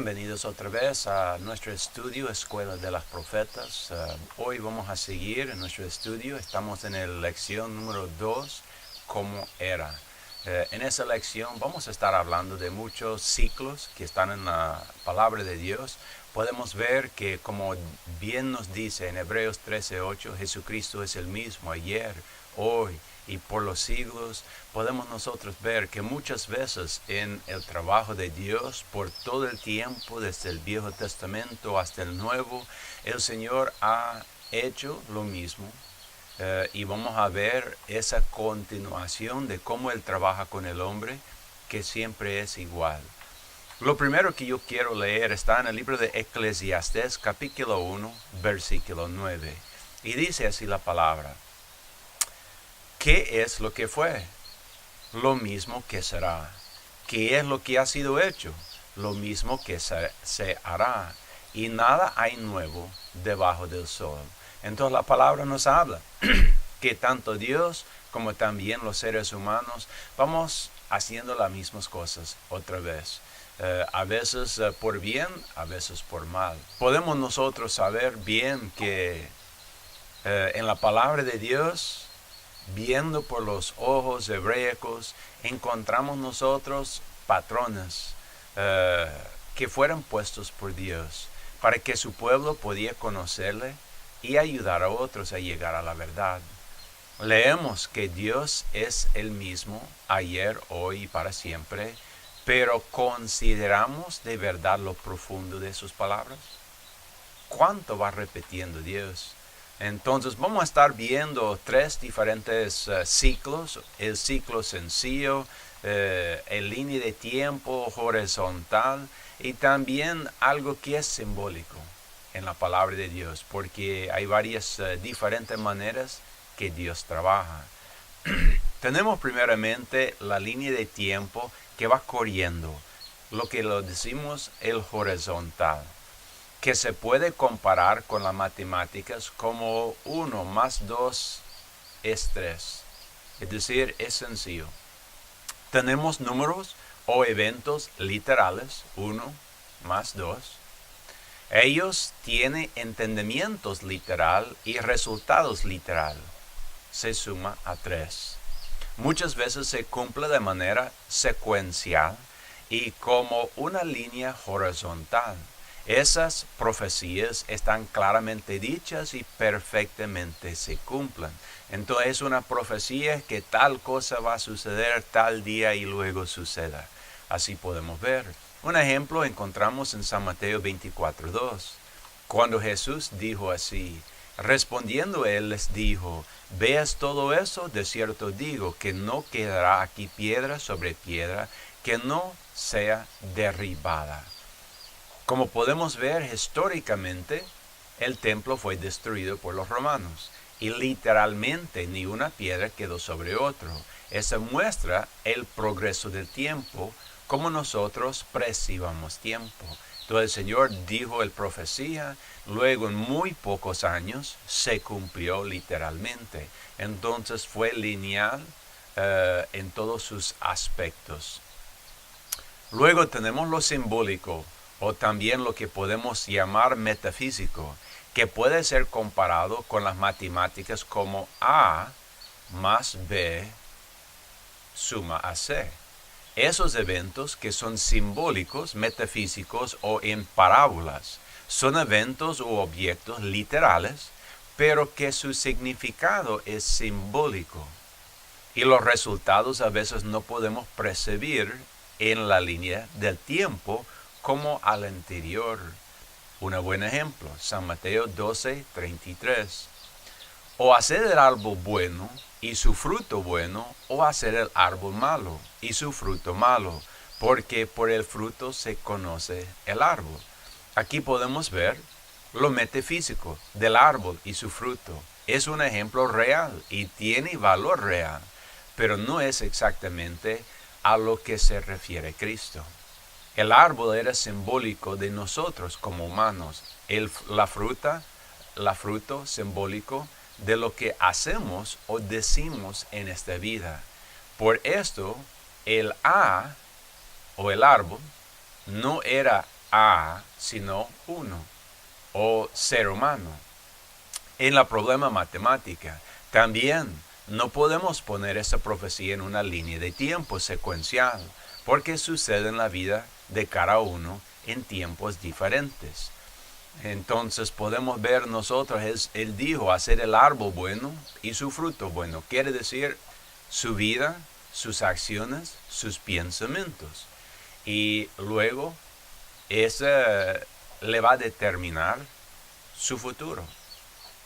Bienvenidos otra vez a nuestro estudio Escuela de las Profetas. Hoy vamos a seguir en nuestro estudio. Estamos en la lección número 2, ¿cómo era? En esa lección vamos a estar hablando de muchos ciclos que están en la palabra de Dios. Podemos ver que, como bien nos dice en Hebreos 13:8, Jesucristo es el mismo ayer, hoy y por los siglos. Podemos nosotros ver que muchas veces en el trabajo de Dios, por todo el tiempo, desde el Viejo Testamento hasta el Nuevo, el Señor ha hecho lo mismo. Y vamos a ver esa continuación de cómo Él trabaja con el hombre, que siempre es igual. Lo primero que yo quiero leer está en el libro de Eclesiastés, capítulo 1, versículo 9. Y dice así la palabra: ¿qué es lo que fue? Lo mismo que será. ¿Qué es lo que ha sido hecho? Lo mismo que se hará. Y nada hay nuevo debajo del sol. Entonces la palabra nos habla que tanto Dios como también los seres humanos vamos haciendo las mismas cosas otra vez. A veces por bien, a veces por mal. Podemos nosotros saber bien que en la palabra de Dios, viendo por los ojos hebreicos, encontramos nosotros patrones que fueron puestos por Dios para que su pueblo podía conocerle y ayudar a otros a llegar a la verdad. Leemos que Dios es el mismo ayer, hoy y para siempre, pero ¿consideramos de verdad lo profundo de sus palabras? ¿Cuánto va repitiendo Dios? Entonces vamos a estar viendo tres diferentes ciclos: el ciclo sencillo, en línea de tiempo horizontal, y también algo que es simbólico en la palabra de Dios, porque hay varias diferentes maneras que Dios trabaja. Tenemos primeramente la línea de tiempo que va corriendo, lo que lo decimos el horizontal, que se puede comparar con las matemáticas como 1 más 2 es 3. Es decir, es sencillo. Tenemos números o eventos literales, 1 más 2. Ellos tienen entendimientos literal y resultados literal. Se suma a 3. Muchas veces se cumple de manera secuencial y como una línea horizontal. Esas profecías están claramente dichas y perfectamente se cumplen. Entonces es una profecía que tal cosa va a suceder tal día y luego suceda. Así podemos ver. Un ejemplo encontramos en San Mateo 24:2. Cuando Jesús dijo así: respondiendo él les dijo: ¿veas todo eso? De cierto digo que no quedará aquí piedra sobre piedra que no sea derribada. Como podemos ver históricamente, el templo fue destruido por los romanos y literalmente ni una piedra quedó sobre otro. Eso muestra el progreso del tiempo, como nosotros percibamos tiempo. Entonces el Señor dijo el profecía, luego en muy pocos años se cumplió literalmente. Entonces fue lineal en todos sus aspectos. Luego tenemos lo simbólico, o también lo que podemos llamar metafísico, que puede ser comparado con las matemáticas como A más B suma a C. Esos eventos que son simbólicos, metafísicos o en parábolas, son eventos o objetos literales, pero que su significado es simbólico. Y los resultados a veces no podemos percibir en la línea del tiempo como al anterior. Un buen ejemplo, San Mateo 12:33. O hacer el árbol bueno y su fruto bueno, o hacer el árbol malo y su fruto malo, porque por el fruto se conoce el árbol. Aquí podemos ver lo metafísico del árbol y su fruto. Es un ejemplo real y tiene valor real, pero no es exactamente a lo que se refiere Cristo. El árbol era simbólico de nosotros como humanos. La fruto simbólico de lo que hacemos o decimos en esta vida. Por esto, el A o el árbol no era A, sino uno, o ser humano. En la problema matemática, también no podemos poner esa profecía en una línea de tiempo secuencial, porque sucede en la vida de cada uno en tiempos diferentes. Entonces podemos ver nosotros, él dijo, hacer el árbol bueno y su fruto bueno. Quiere decir su vida, sus acciones, sus pensamientos. Y luego, ese le va a determinar su futuro.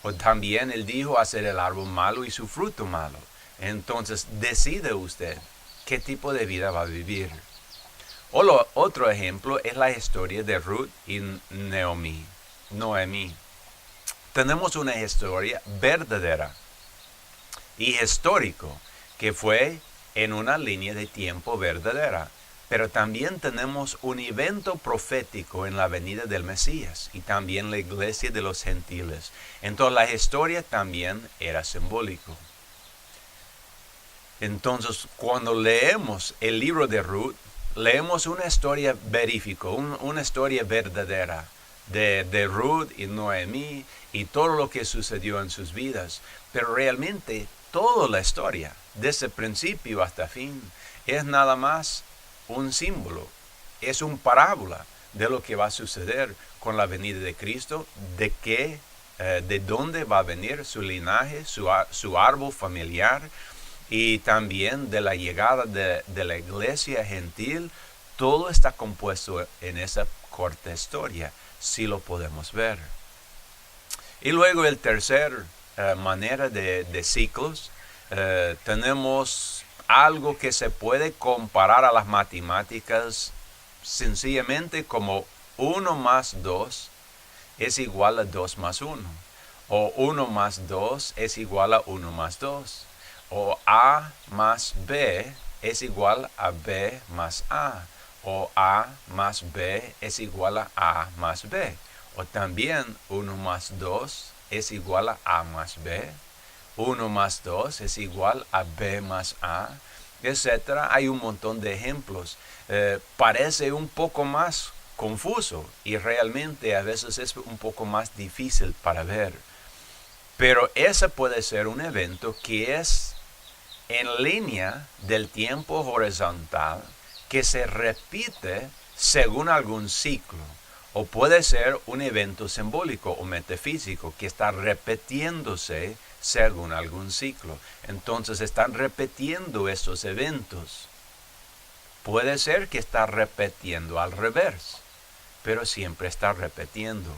O también él dijo hacer el árbol malo y su fruto malo. Entonces decide usted qué tipo de vida va a vivir. Otro ejemplo es la historia de Ruth y Noemí. Tenemos una historia verdadera y histórico que fue en una línea de tiempo verdadera. Pero también tenemos un evento profético en la venida del Mesías y también la iglesia de los gentiles. Entonces la historia también era simbólico. Entonces cuando leemos el libro de Ruth, leemos una historia verífica, una historia verdadera de Ruth y Noemí y todo lo que sucedió en sus vidas. Pero realmente toda la historia, desde principio hasta fin, es nada más un símbolo, es una parábola de lo que va a suceder con la venida de Cristo, de dónde va a venir su linaje, su árbol familiar, y también de la llegada de la iglesia gentil. Todo está compuesto en esa corta historia, si lo podemos ver. Y luego el tercer manera de ciclos, tenemos algo que se puede comparar a las matemáticas sencillamente como 1 más 2 es igual a 2 más 1. O 1 más 2 es igual a 1 más 2. O A más B es igual a B más A. O A más B es igual a más B. O también 1 más 2 es igual a A más B. 1 más 2 es igual a B más A, etc. Hay un montón de ejemplos. Parece un poco más confuso y realmente a veces es un poco más difícil para ver. Pero ese puede ser un evento que es en línea del tiempo horizontal que se repite según algún ciclo. O puede ser un evento simbólico o metafísico que está repitiéndose según algún ciclo. Entonces están repitiendo estos eventos. Puede ser que está repitiendo al revés, pero siempre está repitiendo.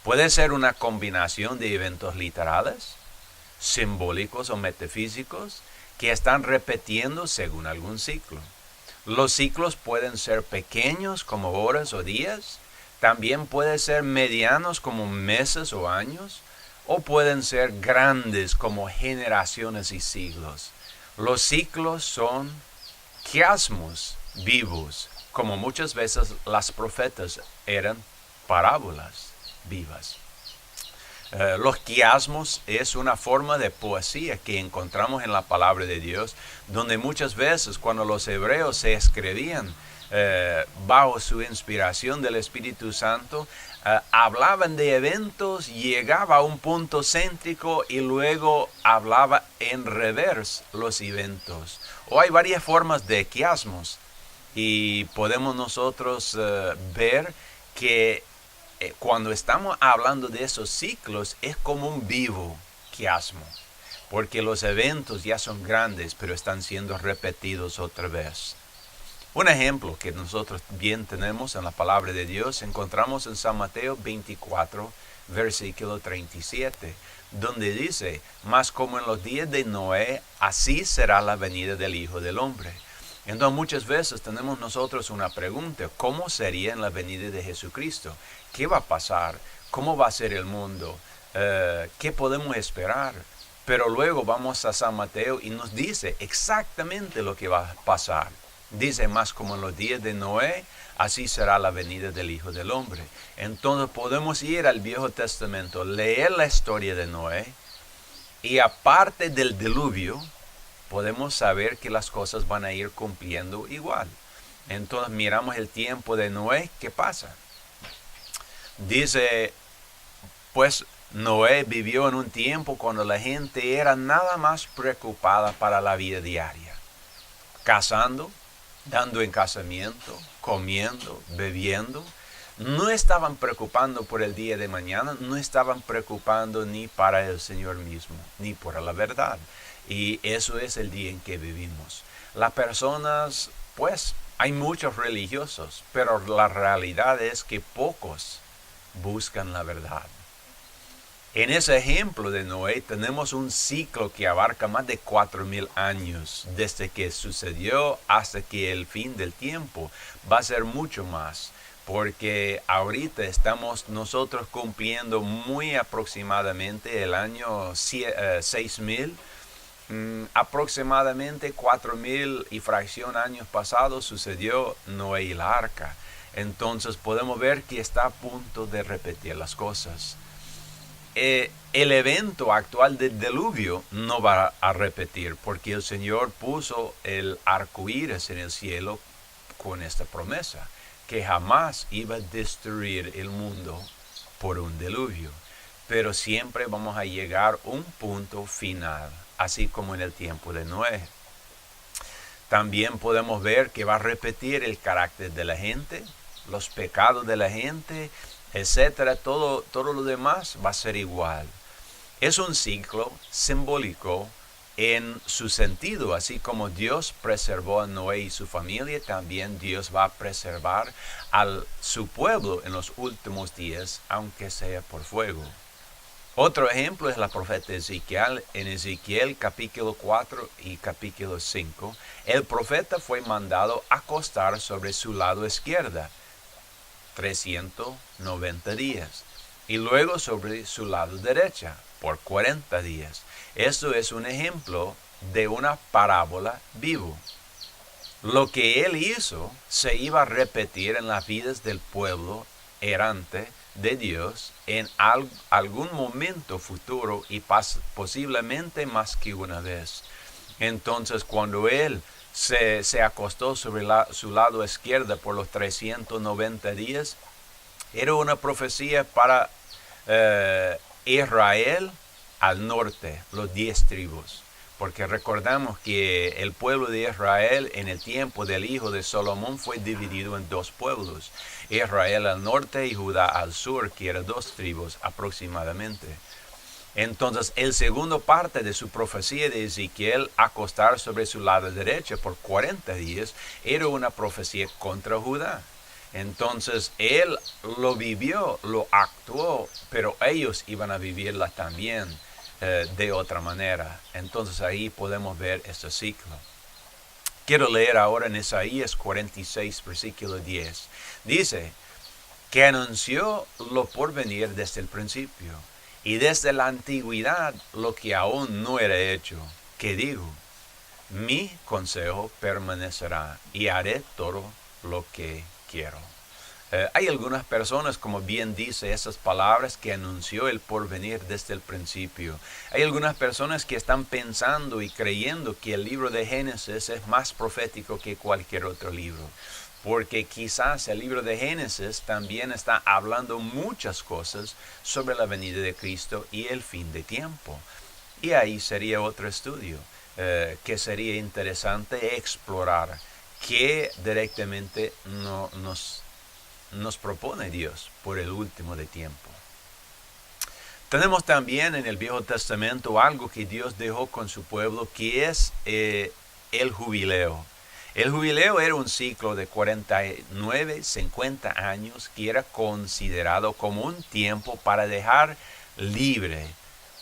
Puede ser una combinación de eventos literales, simbólicos o metafísicos que están repitiendo según algún ciclo. Los ciclos pueden ser pequeños como horas o días, también pueden ser medianos como meses o años, o pueden ser grandes como generaciones y siglos. Los ciclos son quiasmos vivos, como muchas veces las profetas eran parábolas vivas. Los quiasmos es una forma de poesía que encontramos en la palabra de Dios, donde muchas veces cuando los hebreos se escribían bajo su inspiración del Espíritu Santo, hablaban de eventos, llegaba a un punto céntrico y luego hablaba en revés los eventos. O hay varias formas de quiasmos y podemos nosotros ver que cuando estamos hablando de esos ciclos es como un vivo quiasmo, porque los eventos ya son grandes pero están siendo repetidos otra vez. Un ejemplo que nosotros bien tenemos en la palabra de Dios encontramos en San Mateo 24, versículo 37, donde dice: mas como en los días de Noé, así será la venida del Hijo del Hombre. Entonces muchas veces tenemos nosotros una pregunta: ¿cómo sería en la venida de Jesucristo? ¿Qué va a pasar? ¿Cómo va a ser el mundo? ¿Qué podemos esperar? Pero luego vamos a San Mateo y nos dice exactamente lo que va a pasar. Dice: más como en los días de Noé, así será la venida del Hijo del Hombre. Entonces podemos ir al Viejo Testamento, leer la historia de Noé, y aparte del diluvio, podemos saber que las cosas van a ir cumpliendo igual. Entonces miramos el tiempo de Noé, ¿qué pasa? Dice, pues Noé vivió en un tiempo cuando la gente era nada más preocupada para la vida diaria, cazando, dando en casamiento, comiendo, bebiendo. No estaban preocupando por el día de mañana, no estaban preocupando ni para el Señor mismo, ni por la verdad. Y eso es el día en que vivimos. Las personas, pues, hay muchos religiosos, pero la realidad es que pocos buscan la verdad. En ese ejemplo de Noé tenemos un ciclo que abarca más de 4,000 años, desde que sucedió hasta que el fin del tiempo va a ser mucho más, porque ahorita estamos nosotros cumpliendo muy aproximadamente el año 6,000, aproximadamente 4,000 y fracción años pasados sucedió Noé y la arca. Entonces podemos ver que está a punto de repetir las cosas. El evento actual del diluvio no va a repetir, porque el Señor puso el arco iris en el cielo con esta promesa, que jamás iba a destruir el mundo por un diluvio, pero siempre vamos a llegar a un punto final, así como en el tiempo de Noé. También podemos ver que va a repetir el carácter de la gente, los pecados de la gente, etcétera. Todo lo demás va a ser igual. Es un ciclo simbólico en su sentido, así como Dios preservó a Noé y su familia, también Dios va a preservar a su pueblo en los últimos días, aunque sea por fuego. Otro ejemplo es la profeta Ezequiel. En Ezequiel capítulo 4 y capítulo 5, el profeta fue mandado a acostar sobre su lado izquierda 390 días y luego sobre su lado derecha por 40 días. Esto es un ejemplo de una parábola vivo. Lo que él hizo se iba a repetir en las vidas del pueblo errante de Dios en algún momento futuro y posiblemente más que una vez. Entonces cuando él se acostó sobre su lado izquierdo por los 390 días, era una profecía para Israel al norte, los 10 tribus. Porque recordamos que el pueblo de Israel en el tiempo del hijo de Salomón fue dividido en 2 pueblos. Israel al norte y Judá al sur, que eran 2 tribus aproximadamente. Entonces, el segundo parte de su profecía de Ezequiel, acostar sobre su lado derecho por 40 días, era una profecía contra Judá. Entonces, él lo vivió, lo actuó, pero ellos iban a vivirla también de otra manera. Entonces, ahí podemos ver este ciclo. Quiero leer ahora en Isaías 46, versículo 10. Dice, que anunció lo por venir desde el principio, y desde la antigüedad lo que aún no era hecho, que digo, mi consejo permanecerá, y haré todo lo que quiero. Hay algunas personas, como bien dice esas palabras, que anunció el porvenir desde el principio. Hay algunas personas que están pensando y creyendo que el libro de Génesis es más profético que cualquier otro libro. Porque quizás el libro de Génesis también está hablando muchas cosas sobre la venida de Cristo y el fin de tiempo. Y ahí sería otro estudio que sería interesante explorar, que directamente nos propone Dios por el último de tiempo. Tenemos también en el Viejo Testamento algo que Dios dejó con su pueblo, que es el jubileo. El jubileo era un ciclo de 49, 50 años que era considerado como un tiempo para dejar libre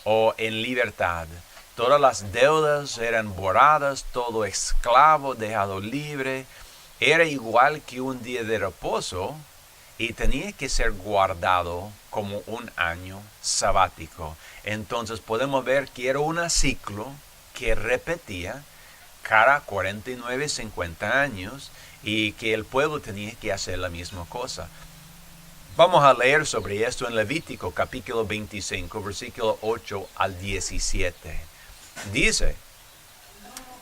o en libertad. Todas las deudas eran borradas, todo esclavo dejado libre. Era igual que un día de reposo y tenía que ser guardado como un año sabático. Entonces podemos ver que era un ciclo que repetía cada 49, 50 años y que el pueblo tenía que hacer la misma cosa. Vamos a leer sobre esto en Levítico capítulo 25, versículo 8 al 17. Dice,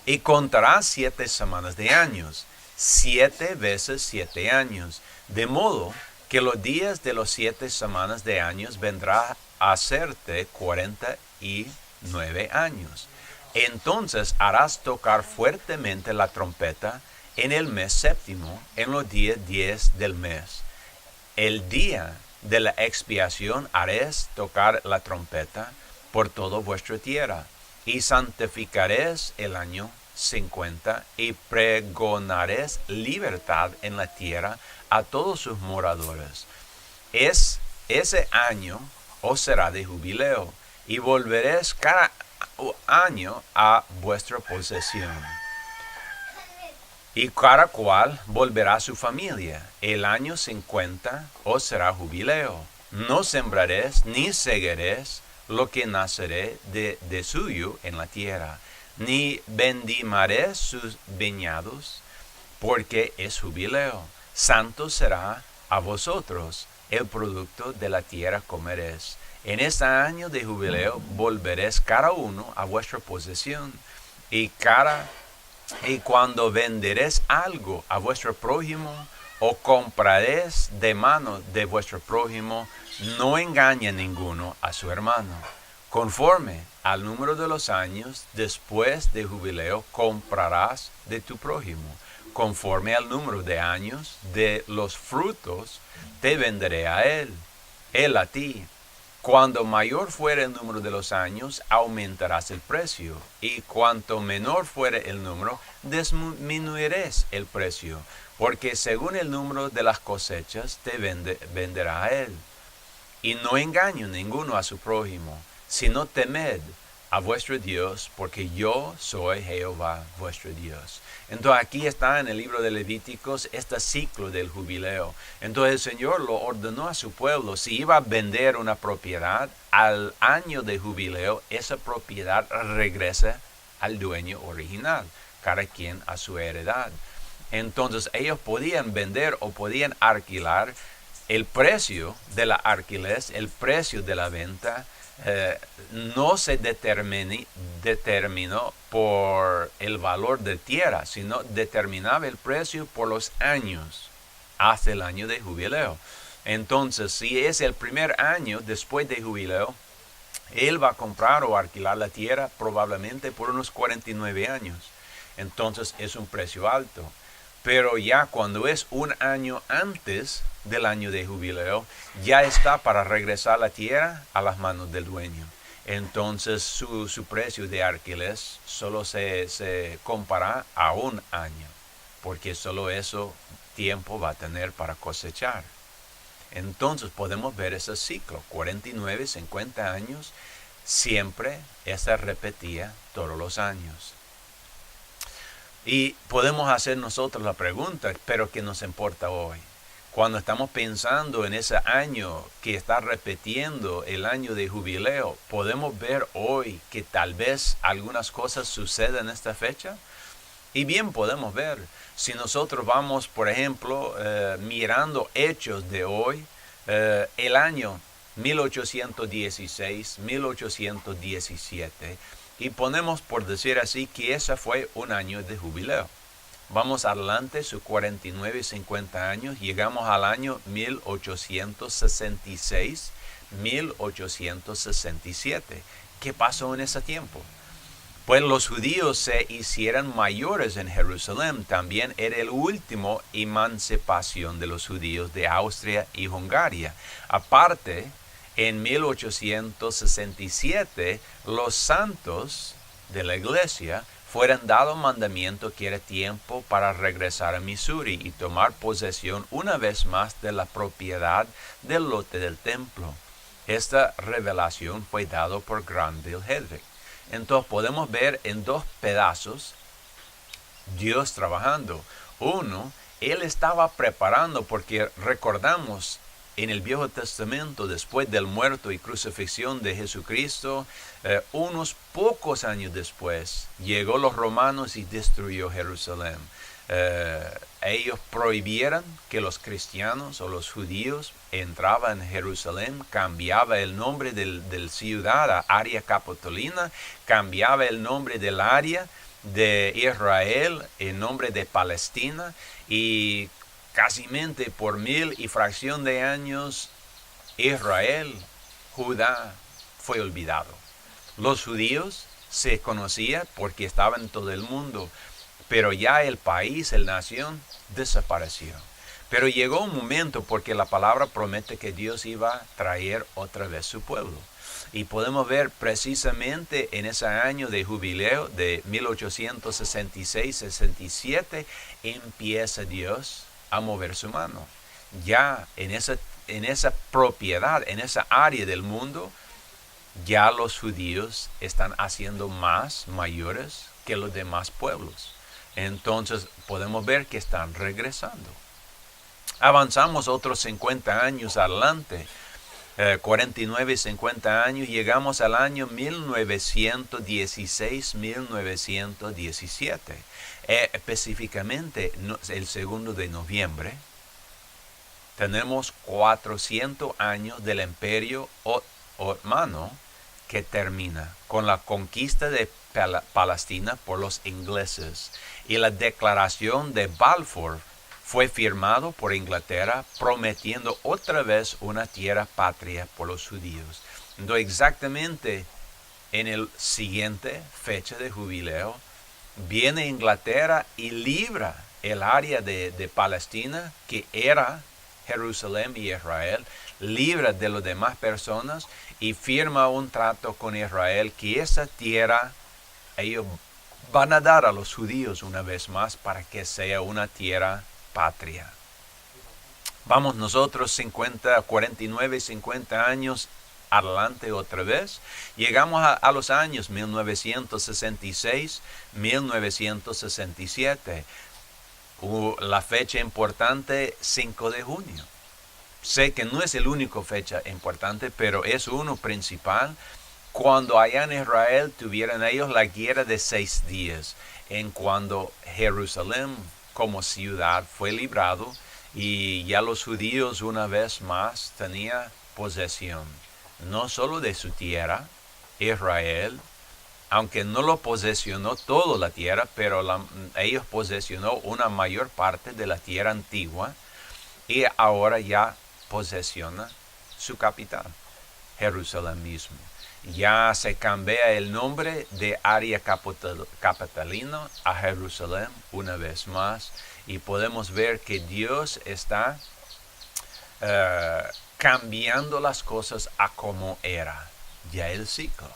y contarás 7 semanas de años, 7 veces 7 años, de modo que los días de los 7 semanas de años vendrá a hacerte 49 años. Entonces harás tocar fuertemente la trompeta en el mes séptimo, en los días 10 del mes. El día de la expiación haréis tocar la trompeta por toda vuestra tierra, y santificaréis el año 50, y pregonaréis libertad en la tierra a todos sus moradores. Ese año os será de jubileo, y volveréis cada año a vuestra posesión. Y cada cual volverá a su familia. El año 50 os será jubileo. No sembraréis ni segaréis lo que naceré de suyo en la tierra, ni vendimaréis sus viñados, porque es jubileo. Santo será a vosotros, el producto de la tierra comeréis. En este año de jubileo volveréis cada uno a vuestra posesión, y cuando venderéis algo a vuestro prójimo, o compraréis de mano de vuestro prójimo, no engañe ninguno a su hermano. Conforme al número de los años después de jubileo comprarás de tu prójimo. Conforme al número de años de los frutos te venderé a él a ti. Cuando mayor fuere el número de los años, aumentarás el precio, y cuanto menor fuere el número, disminuirás el precio, porque según el número de las cosechas te venderá a él. Y no engaño ninguno a su prójimo, sino temed a vuestro Dios, porque yo soy Jehová vuestro Dios. Entonces aquí está en el libro de Levíticos este ciclo del jubileo. Entonces el Señor lo ordenó a su pueblo. Si iba a vender una propiedad, al año de jubileo, esa propiedad regresa al dueño original, cada quien a su heredad. Entonces ellos podían vender o podían alquilar. El precio de la alquiler, el precio de la venta, no se determinó por el valor de tierra, sino determinaba el precio por los años, hasta el año de jubileo. Entonces, si es el primer año después de jubileo, él va a comprar o alquilar la tierra probablemente por unos 49 años. Entonces es un precio alto. Pero ya cuando es un año antes del año de jubileo, ya está para regresar la tierra a las manos del dueño. Entonces su precio de alquiler solo se compara a un año, porque solo eso tiempo va a tener para cosechar. Entonces podemos ver ese ciclo, 49, 50 años, siempre se repetía todos los años. Y podemos hacer nosotros la pregunta, pero ¿qué nos importa hoy? Cuando estamos pensando en ese año que está repitiendo el año de jubileo, ¿podemos ver hoy que tal vez algunas cosas sucedan en esta fecha? Y bien podemos ver, si nosotros vamos, por ejemplo, mirando hechos de hoy, el año 1816, 1817, y ponemos por decir así que ese fue un año de jubileo. Vamos adelante, sus 49 y 50 años, llegamos al año 1866, 1867. ¿Qué pasó en ese tiempo? Pues los judíos se hicieron mayores en Jerusalén. También era el último emancipación de los judíos de Austria y Hungría. Aparte, en 1867, los santos de la iglesia fueron dado mandamiento que era tiempo para regresar a Missouri y tomar posesión una vez más de la propiedad del lote del templo. Esta revelación fue dada por Granville Hedrick. Entonces podemos ver en dos pedazos Dios trabajando. Uno, Él estaba preparando, porque recordamos en el Viejo Testamento, después del muerto y crucifixión de Jesucristo, unos pocos años después, llegó los romanos y destruyó Jerusalén. Ellos prohibieron que los cristianos o los judíos entraban en Jerusalén, cambiaba el nombre del ciudad a área capitolina, cambiaba el nombre del área de Israel en nombre de Palestina, y casi por 1000 y fracción de años Israel, Judá, fue olvidado. Los judíos se conocían porque estaban en todo el mundo, pero ya el país, la nación, desapareció. Pero llegó un momento, porque la palabra promete que Dios iba a traer otra vez su pueblo. Y podemos ver precisamente en ese año de jubileo de 1866-67, empieza Dios a mover su mano. Ya en esa propiedad, en esa área del mundo, ya los judíos están haciendo más mayores que los demás pueblos. Entonces podemos ver que están regresando. Avanzamos otros 50 años adelante, 49 y 50 años, llegamos al año 1916-1917. Específicamente el 2 de noviembre, tenemos 400 años del Imperio Otomano, que termina con la conquista de Palestina por los ingleses, y la declaración de Balfour fue firmado por Inglaterra, prometiendo otra vez una tierra patria por los judíos. Entonces, exactamente en el siguiente fecha de jubileo, viene Inglaterra y libra el área de Palestina, que era Jerusalén y Israel, libra de las demás personas, y firma un trato con Israel que esa tierra ellos van a dar a los judíos una vez más para que sea una tierra patria. Vamos nosotros 49 y 50 años adelante otra vez. Llegamos a los años 1966, 1967. La fecha importante, 5 de junio. Sé que no es el único fecha importante, pero es uno principal. Cuando allá en Israel tuvieron ellos la guerra de 6 días, en cuando Jerusalén como ciudad fue librado, y ya los judíos una vez más tenían posesión, no solo de su tierra, Israel, aunque no lo posesionó toda la tierra, pero ellos posesionó una mayor parte de la tierra antigua, y ahora ya posesiona su capital, Jerusalén mismo. Ya se cambia el nombre de área capitalina a Jerusalén una vez más, y podemos ver que Dios está cambiando las cosas a como era ya el ciclo,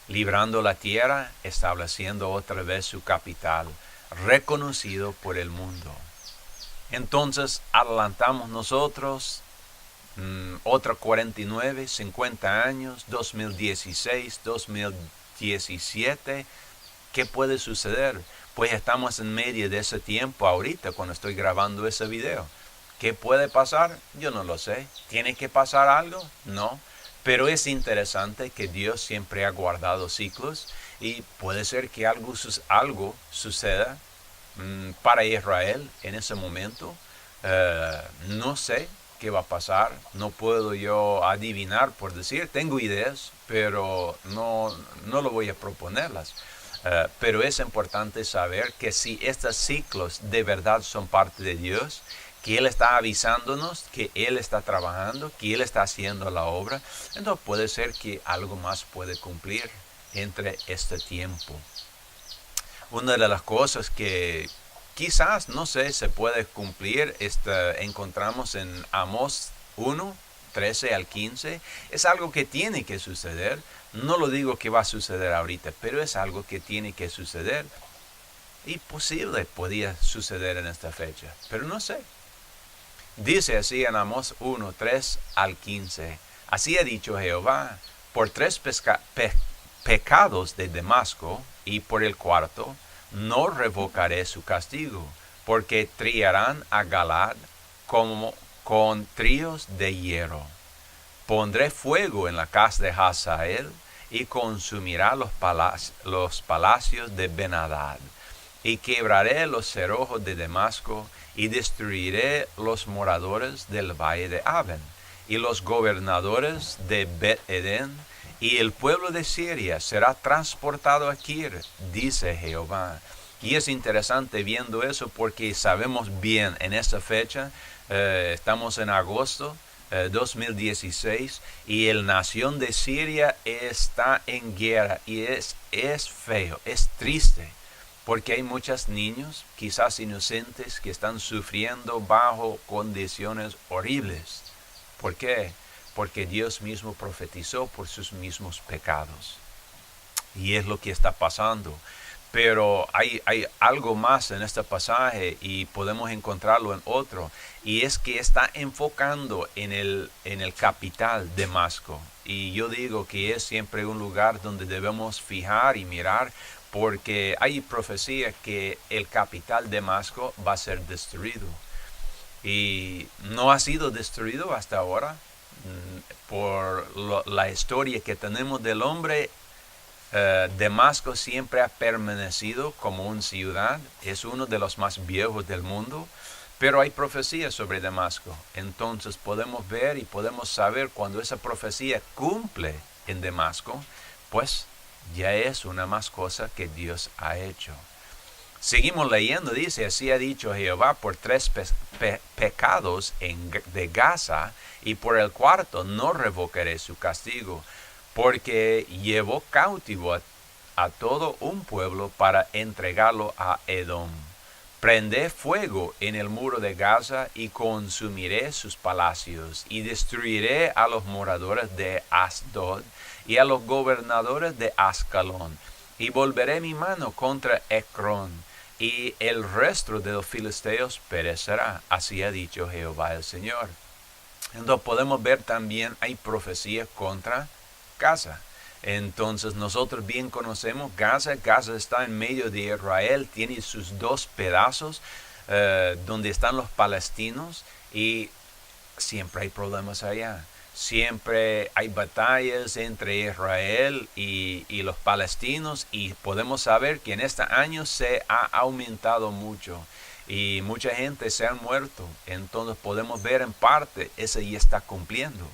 librando la tierra, estableciendo otra vez su capital, reconocido por el mundo. Entonces adelantamos nosotros otros 49, 50 años, 2016, 2017. ¿Qué puede suceder? Pues estamos en medio de ese tiempo ahorita cuando estoy grabando ese video. ¿Qué puede pasar? Yo no lo sé. ¿Tiene que pasar algo? No. Pero es interesante que Dios siempre ha guardado ciclos, y puede ser que algo suceda para Israel en ese momento. No sé qué va a pasar, no puedo yo adivinar por decir, tengo ideas, pero no lo voy a proponerlas. Pero es importante saber que si estos ciclos de verdad son parte de Dios, que Él está avisándonos, que Él está trabajando, que Él está haciendo la obra, entonces puede ser que algo más puede cumplir entre este tiempo. Una de las cosas que quizás, no sé, se puede cumplir, encontramos en Amós 1, 13 al 15, es algo que tiene que suceder. No lo digo que va a suceder ahorita, pero es algo que tiene que suceder. Y posible podía suceder en esta fecha, pero no sé. Dice así en Amós 1, 3 al 15, así ha dicho Jehová, por 3 pecados de Damasco, y por el cuarto, no revocaré su castigo, porque triarán a Galad como con tríos de hierro. Pondré fuego en la casa de Hazael, y consumirá los palacios de Ben-Hadad, y quebraré los cerrojos de Damasco, y destruiré los moradores del valle de Aven, y los gobernadores de Bet-Edén, y el pueblo de Siria será transportado a Kir, dice Jehová. Y es interesante viendo eso porque sabemos bien en esta fecha, estamos en agosto 2016 y la nación de Siria está en guerra y es feo, es triste. Porque hay muchos niños, quizás inocentes, que están sufriendo bajo condiciones horribles. ¿Por qué? Porque Dios mismo profetizó por sus mismos pecados. Y es lo que está pasando. Pero hay algo más en este pasaje y podemos encontrarlo en otro. Y es que está enfocando en el capital, Damasco. Y yo digo que es siempre un lugar donde debemos fijar y mirar, porque hay profecía que el capital Damasco va a ser destruido. Y no ha sido destruido hasta ahora. Por la historia que tenemos del hombre, Damasco siempre ha permanecido como una ciudad. Es uno de los más viejos del mundo. Pero hay profecías sobre Damasco. Entonces podemos ver y podemos saber cuando esa profecía cumple en Damasco, pues ya es una más cosa que Dios ha hecho. Seguimos leyendo, dice, así ha dicho Jehová, por 3 pecados de Gaza, y por el cuarto no revocaré su castigo, porque llevó cautivo a todo un pueblo para entregarlo a Edom. Prendé fuego en el muro de Gaza y consumiré sus palacios, y destruiré a los moradores de Asdod y a los gobernadores de Ascalón, y volveré mi mano contra Ecrón, y el resto de los filisteos perecerá. Así ha dicho Jehová el Señor. Entonces podemos ver también hay profecías contra Gaza. Entonces nosotros bien conocemos Gaza. Gaza está en medio de Israel, tiene sus 2 pedazos donde están los palestinos y siempre hay problemas allá. Siempre hay batallas entre Israel y los palestinos y podemos saber que en este año se ha aumentado mucho y mucha gente se ha muerto. Entonces podemos ver en parte, ese ya está cumpliendo,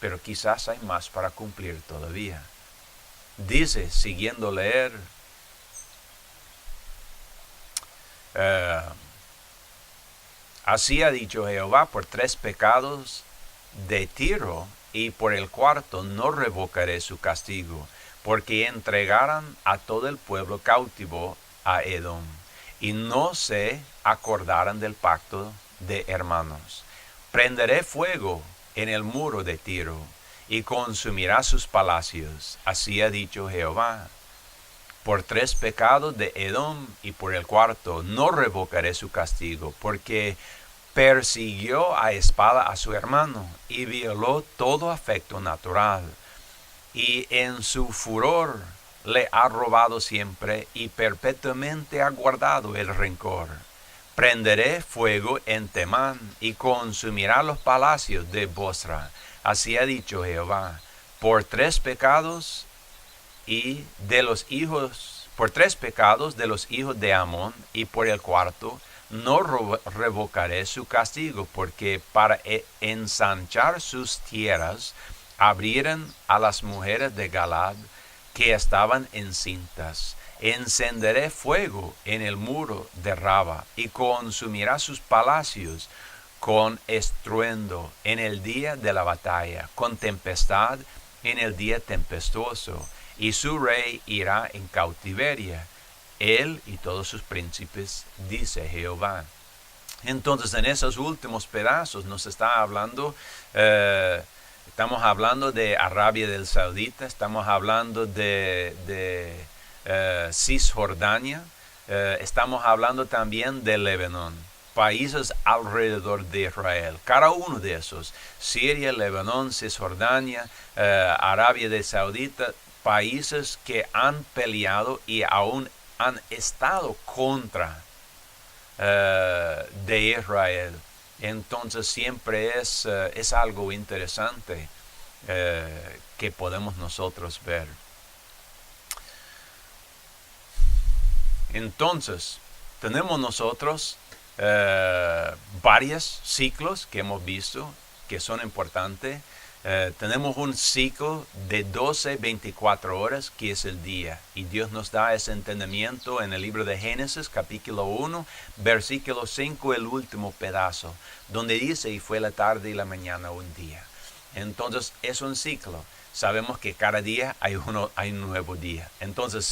pero quizás hay más para cumplir todavía. Dice, siguiendo leer, así ha dicho Jehová, por 3 pecados de Tiro y por el cuarto no revocaré su castigo, porque entregaran a todo el pueblo cautivo a Edom, y no se acordaran del pacto de hermanos. Prenderé fuego en el muro de Tiro, y consumirá sus palacios. Así ha dicho Jehová. Por 3 pecados de Edom y por el cuarto no revocaré su castigo, porque persiguió a espada a su hermano y violó todo afecto natural. Y en su furor le ha robado siempre y perpetuamente ha guardado el rencor. Prenderé fuego en Temán y consumirá los palacios de Bosra. Así ha dicho Jehová, por 3 pecados y de los hijos, por 3 pecados de los hijos de Amón y por el cuarto no revocaré su castigo, porque para ensanchar sus tierras abrieron a las mujeres de Galad que estaban encintas. Encenderé fuego en el muro de Raba y consumirá sus palacios con estruendo en el día de la batalla, con tempestad en el día tempestuoso, y su rey irá en cautiverio, él y todos sus príncipes, dice Jehová. Entonces en esos últimos pedazos nos está hablando, estamos hablando de Arabia del Saudita, estamos hablando de Cisjordania, estamos hablando también de Líbano, países alrededor de Israel. Cada uno de esos, Siria, Líbano, Cisjordania, Arabia del Saudita, países que han peleado y aún han estado contra de Israel. Entonces siempre es algo interesante que podemos nosotros ver. Entonces, tenemos nosotros varios ciclos que hemos visto que son importantes. Tenemos un ciclo de 12, 24 horas que es el día. Y Dios nos da ese entendimiento en el libro de Génesis, capítulo 1, versículo 5, el último pedazo, donde dice, y fue la tarde y la mañana un día. Entonces es un ciclo. Sabemos que cada día hay un nuevo día. Entonces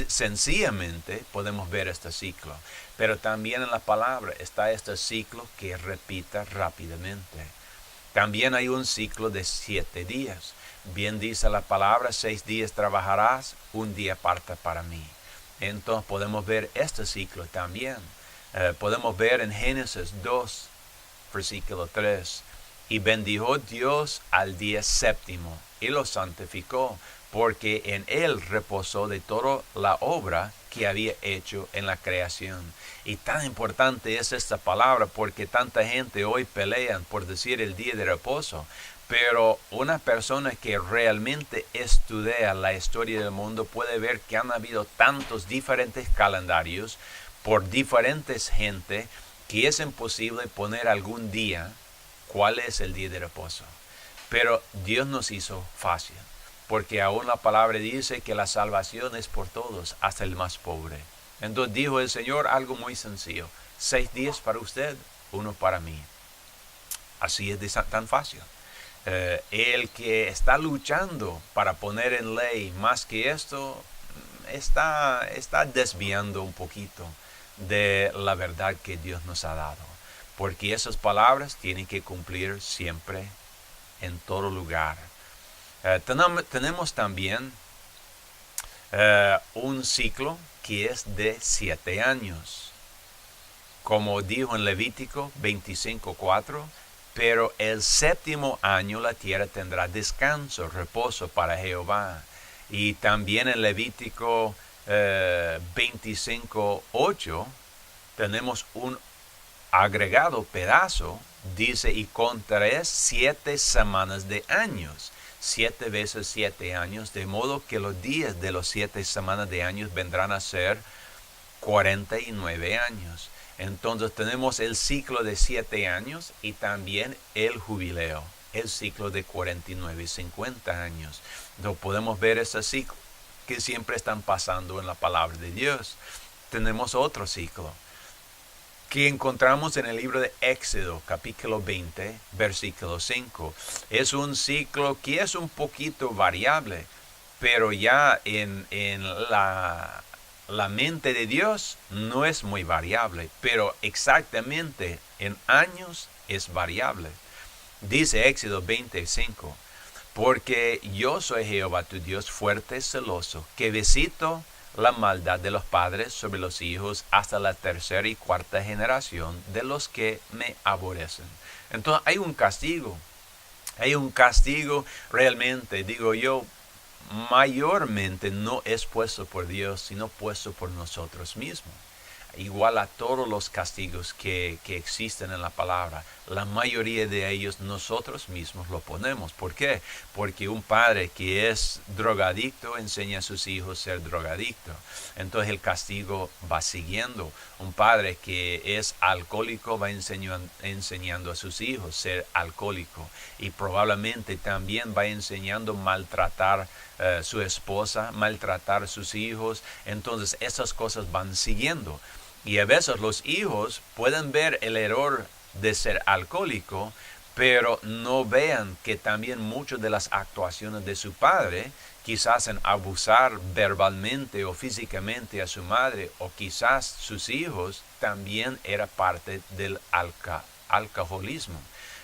sencillamente podemos ver este ciclo. Pero también en la palabra está este ciclo que repita rápidamente. También hay un ciclo de 7 días. Bien dice la palabra, 6 días trabajarás, un día aparta para mí. Entonces podemos ver este ciclo también. Podemos ver en Génesis 2, versículo 3. Y bendijo Dios al día séptimo y lo santificó, porque en él reposó de toda la obra que había hecho en la creación. Y tan importante es esta palabra porque tanta gente hoy pelean por decir el día de reposo. Pero una persona que realmente estudia la historia del mundo puede ver que han habido tantos diferentes calendarios por diferentes gente que es imposible poner algún día cuál es el día de reposo. Pero Dios nos hizo fácil, porque aún la palabra dice que la salvación es por todos, hasta el más pobre. Entonces dijo el Señor algo muy sencillo: 6 días para usted, uno para mí. Así es tan fácil. El que está luchando para poner en ley más que esto, está desviando un poquito de la verdad que Dios nos ha dado. Porque esas palabras tienen que cumplir siempre, en todo lugar. Tenemos también un ciclo que es de 7 años. Como dijo en Levítico 25:4, pero el séptimo año la tierra tendrá descanso, reposo para Jehová. Y también en Levítico 25:8 tenemos un agregado pedazo, dice, y contaréis 7 semanas de años, 7 veces 7 años, de modo que los días de los 7 semanas de años vendrán a ser 49 años. Entonces tenemos el ciclo de 7 años y también el jubileo, el ciclo de 49 y 50 años. Entonces podemos ver ese ciclo que siempre están pasando en la palabra de Dios. Tenemos otro ciclo que encontramos en el libro de Éxodo, capítulo 20, versículo 5. Es un ciclo que es un poquito variable, pero ya en la mente de Dios no es muy variable, pero exactamente en años es variable. Dice Éxodo 25, porque yo soy Jehová tu Dios fuerte, celoso, que visito la maldad de los padres sobre los hijos hasta la tercera y cuarta generación de los que me aborrecen. Entonces hay un castigo realmente, digo yo, mayormente no es puesto por Dios, sino puesto por nosotros mismos. Igual a todos los castigos que existen en la palabra, la mayoría de ellos nosotros mismos lo ponemos. ¿Por qué? Porque un padre que es drogadicto enseña a sus hijos a ser drogadicto. Entonces el castigo va siguiendo. Un padre que es alcohólico va enseñando a sus hijos a ser alcohólico. Y probablemente también va enseñando a maltratar a su esposa, maltratar a sus hijos. Entonces esas cosas van siguiendo. Y a veces los hijos pueden ver el error de ser alcohólico, pero no vean que también muchas de las actuaciones de su padre, quizás en abusar verbalmente o físicamente a su madre, o quizás sus hijos, también era parte del alcoholismo.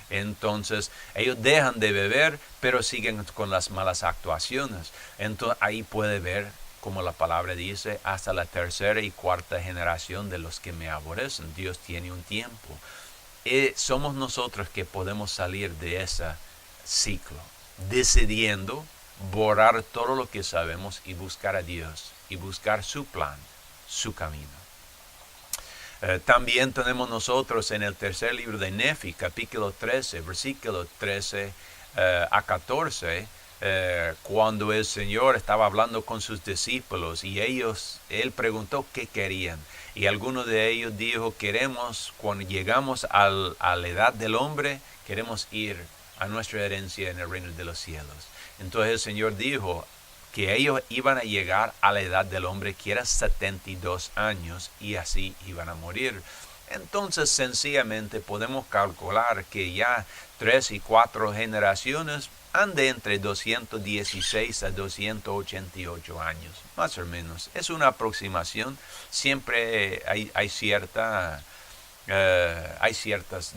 Entonces ellos dejan de beber, pero siguen con las malas actuaciones. Entonces ahí puede ver, como la palabra dice, hasta la tercera y cuarta generación de los que me aborrecen. Dios tiene un tiempo. Y somos nosotros que podemos salir de ese ciclo, decidiendo borrar todo lo que sabemos y buscar a Dios, y buscar su plan, su camino. También tenemos nosotros en el tercer libro de Nefi, capítulo 13, versículo 13 a 14, cuando el Señor estaba hablando con sus discípulos y él preguntó qué querían. Y alguno de ellos dijo, cuando llegamos a la edad del hombre, queremos ir a nuestra herencia en el reino de los cielos. Entonces el Señor dijo que ellos iban a llegar a la edad del hombre, que era 72 años, y así iban a morir. Entonces sencillamente podemos calcular que ya 3 y 4 generaciones han de entre 216 a 288 años, más o menos. Es una aproximación, siempre hay ciertas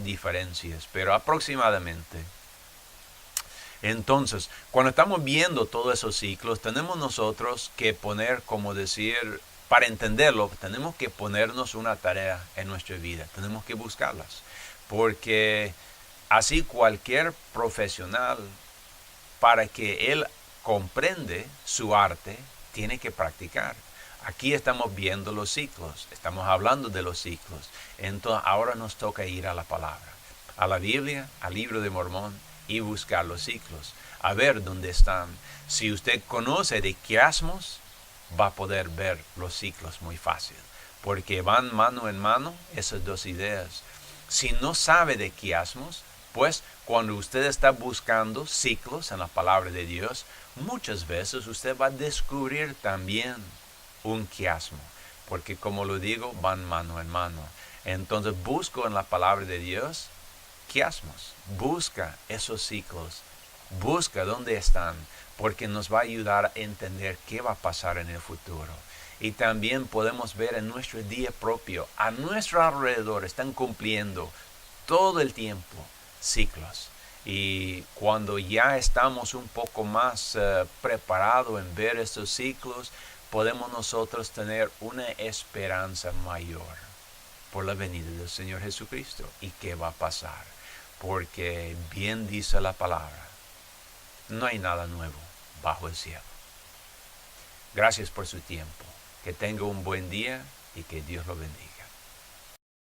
diferencias, pero aproximadamente. Entonces, cuando estamos viendo todos esos ciclos, tenemos nosotros que poner, como decir, para entenderlo, tenemos que ponernos una tarea en nuestra vida, tenemos que buscarlas, porque así cualquier profesional, para que él comprende su arte, tiene que practicar. Aquí estamos viendo los ciclos, estamos hablando de los ciclos. Entonces ahora nos toca ir a la palabra, a la Biblia, al libro de Mormón, y buscar los ciclos, a ver dónde están. Si usted conoce de quiasmos, va a poder ver los ciclos muy fácil, porque van mano en mano esas dos ideas. Si no sabe de quiasmos, pues cuando usted está buscando ciclos en la palabra de Dios, muchas veces usted va a descubrir también un quiasmo, porque como lo digo, van mano en mano. Entonces busco en la palabra de Dios quiasmos, busca esos ciclos, busca dónde están, porque nos va a ayudar a entender qué va a pasar en el futuro. Y también podemos ver en nuestro día propio, a nuestro alrededor están cumpliendo todo el tiempo ciclos. Y cuando ya estamos un poco más preparados en ver estos ciclos, podemos nosotros tener una esperanza mayor por la venida del Señor Jesucristo y qué va a pasar. Porque bien dice la palabra, no hay nada nuevo bajo el cielo. Gracias por su tiempo. Que tenga un buen día y que Dios lo bendiga.